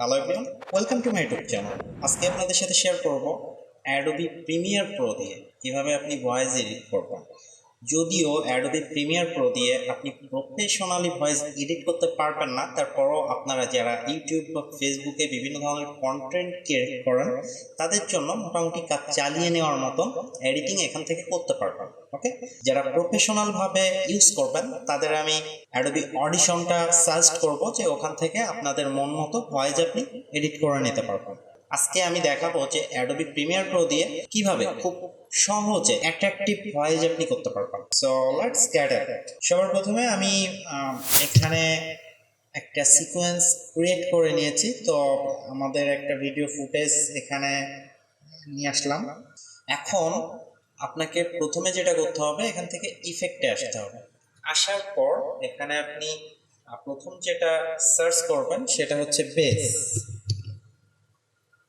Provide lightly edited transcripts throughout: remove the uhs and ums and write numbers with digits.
Hello everyone, welcome to my YouTube channel. আজকে আপনাদের সাথে শেয়ার করব অ্যাডোবি প্রিমিয়ার প্রো দিয়ে কিভাবে আপনি ভয়েস এডিট করবেন। যদিও অ্যাডোবি প্রিমিয়ার প্রো দিয়ে আপনি প্রফেশনালি ভয়েস এডিট করতে পারবেন না, তারপরও আপনারা যারা ইউটিউব বা ফেসবুকে বিভিন্ন ধরনের কন্টেন্ট ক্রিয়েট করেন তাদের জন্য মোটামুটি কাজ চালিয়ে নেওয়ার মতন এডিটিং এখান থেকে করতে পারবেন। ওকে, যারা প্রফেশনালভাবে ইউজ করবেন তাদের আমি অ্যাডোবি অডিশনটা সাজেস্ট করব যে ওখান থেকে আপনাদের মন মতো ভয়েস আপনি এডিট করে নিতে পারবেন। আজকে আমি দেখাবো যে অ্যাডোবি প্রিমিয়ার প্রো দিয়ে কিভাবে খুব সহজে অ্যাট্রাকটিভ ভয়েস আপনি করতে পারবেন। So let's get it. সবার প্রথমে আমি এখানে একটা সিকোয়েন্স ক্রিয়েট করে নিয়েছি। তো আমাদের একটা ভিডিও ফুটেজ এখানে নিয়ে আসলাম। এখন আপনাকে প্রথমে যেটা করতে হবে, এখান থেকে ইফেক্টে আসতে হবে। আসার পর এখানে আপনি প্রথম যেটা সার্চ করবেন সেটা হচ্ছে বেস।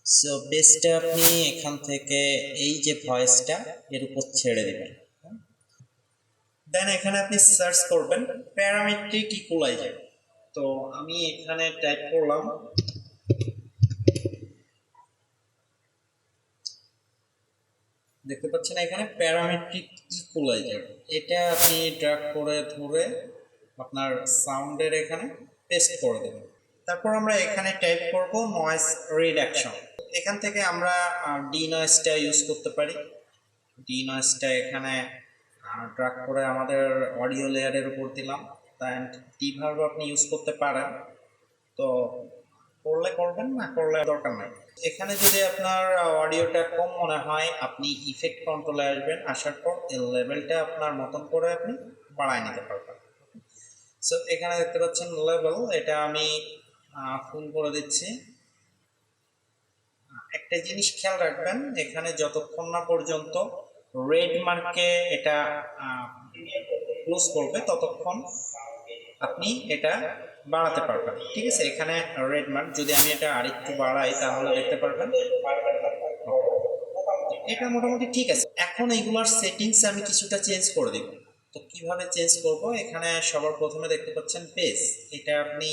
সো বেসটা আপনি এখান থেকে এই যে ভয়েসটা এর উপর ছেড়ে দেবেন। দেন এখানে আপনি সার্চ করবেন প্যারামেট্রিক ইকুয়ালাইজার। তো আমি এখানে টাইপ করলাম, দেখতে পাচ্ছেন এখানে প্যারামেট্রিক ইকুয়ালাইজার। এটা আপনি ড্র্যাগ করে ধরে আপনার সাউন্ডের এখানে পেস্ট করে দেবেন। তারপর আমরা এখানে টাইপ করব নয়েজ রিডাকশন। এখান থেকে আমরা ডি নয়েজটা ইউজ করতে পারি। ডি নয়েজটা এখানে ড্র্যাগ করে আমাদের অডিও লেয়ারের উপর দিলাম। অ্যান্ড ডিভার্ব আপনি ইউজ করতে পারেন, তো করলে করবেন, না করলে দরকার নাই। এখানে যদি আপনার অডিওটা কম মনে হয় আপনি ইফেক্ট কন্ট্রোলে আসবেন। আসার পর এই লেভেলটা আপনার মতন করে আপনি বাড়ায় নিতে পারবেন। সো এখানে দেখতে পাচ্ছেন লেভেল, এটা আমি ফুল করে দিচ্ছি। একটা জিনিস খেয়াল রাখবেন, এখানে যতক্ষণ না পর্যন্ত রেড মার্কে এটা ক্লোজ করবে ততক্ষণ আপনি এটা বাড়াতে পারবেন। ঠিক আছে, এখানে রেড মার্ক, যদি আমি এটা আরেকটু বাড়াই তাহলে দেখতে পারবেন এটা মোটামুটি ঠিক আছে। এখন এইগুলোর সেটিংস আমি কিছুটা চেঞ্জ করে দিব। তো কিভাবে চেঞ্জ করব, এখানে সবার প্রথমে দেখতে পাচ্ছেন বেস, এটা আপনি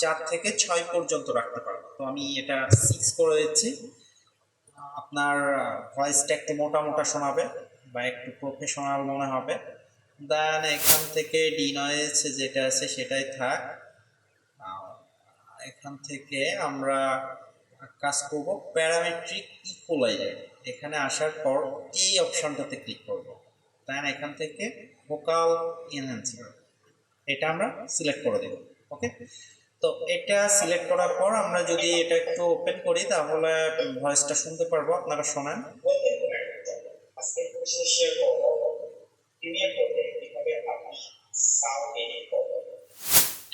4 থেকে 6 পর্যন্ত রাখতে পারবেন। তো আমি এটা 6 করে দিচ্ছি। আপনার ভয়েসটা একটু মোটা মোটা শোনাবে বা একটু প্রফেশনাল মনে হবে। দেন এখান থেকে ডি নয়েজ যেটা আছে সেটাই থাক। এখান থেকে আমরা কাজ করব প্যারামেট্রিক ইকুয়ালাইজার। এখানে আসার পর এই অপশনটাতে ক্লিক করব। দেন এখান থেকে ভোকাল এনহ্যান্সার এটা আমরা সিলেক্ট করে দেব। ওকে, তো এটা সিলেক্ট করার পর আমরা যদি এটা একটু ওপেন করি তাহলে ভয়েসটা শুনতে পারবো। আপনারা শোনেন।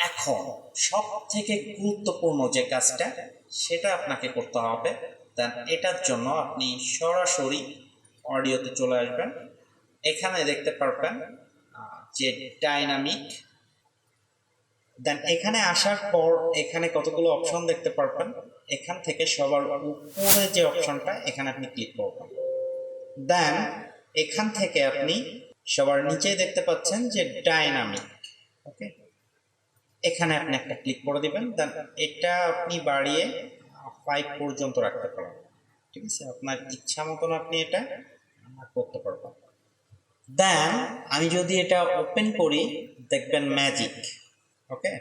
এখন সব থেকে গুরুত্বপূর্ণ যে কাজটা সেটা আপনাকে করতে হবে। দেন এটার জন্য আপনি সরাসরি অডিওতে চলে আসবেন। এখানে দেখতে পারবেন যে ডাইনামিক। দেন এখানে আসার পর এখানে কতগুলো অপশন দেখতে পারবেন। এখান থেকে সবার উপরে যে অপশনটা এখানে আপনি ক্লিক করবেন। দেন এখান থেকে আপনি সবার নিচে দেখতে পাচ্ছেন যে ডাইনামিক। ওকে, এখানে আপনি একটা ক্লিক করে দিবেন। দেন এটা আপনি বাড়িয়ে 5 পর্যন্ত রাখতে পারেন। ঠিক আছে, আপনার ইচ্ছা মতন আপনি এটা করতে পারবেন। দেন আমি যদি এটা ওপেন করি দেখবেন ম্যাজিক। ওকে,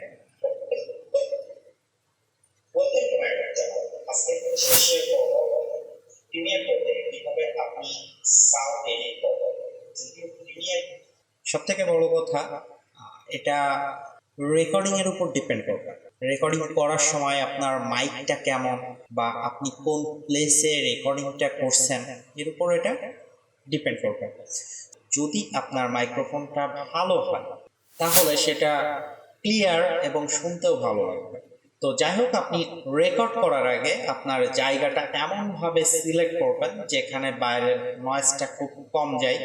সব থেকে বড় কথা এটা রেকর্ডিং এর উপর ডিপেন্ড করবে। রেকর্ডিং করার সময় আপনার মাইকটা কেমন বা আপনি কোন প্লেসে রেকর্ডিংটা করছেন এর উপর এটা ডিপেন্ড করবে। যদি আপনার মাইক্রোফোনটা ভালো হয় তাহলে সেটা ক্লিয়ার এবং শুনতেও ভালো লাগবে। তো যাই হোক, আপনি রেকর্ড করার আগে আপনার জায়গাটা এমনভাবে সিলেক্ট করবেন যেখানে বাইরের নয়েজটা খুব কম যায়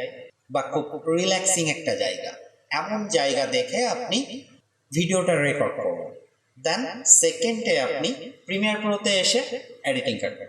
বা খুব রিল্যাক্সিং একটা জায়গা। এমন জায়গা দেখে আপনি ভিডিওটা রেকর্ড করবেন। দেন সেকেন্ডে আপনি প্রিমিয়ার প্রোতে এসে এডিটিং করবেন।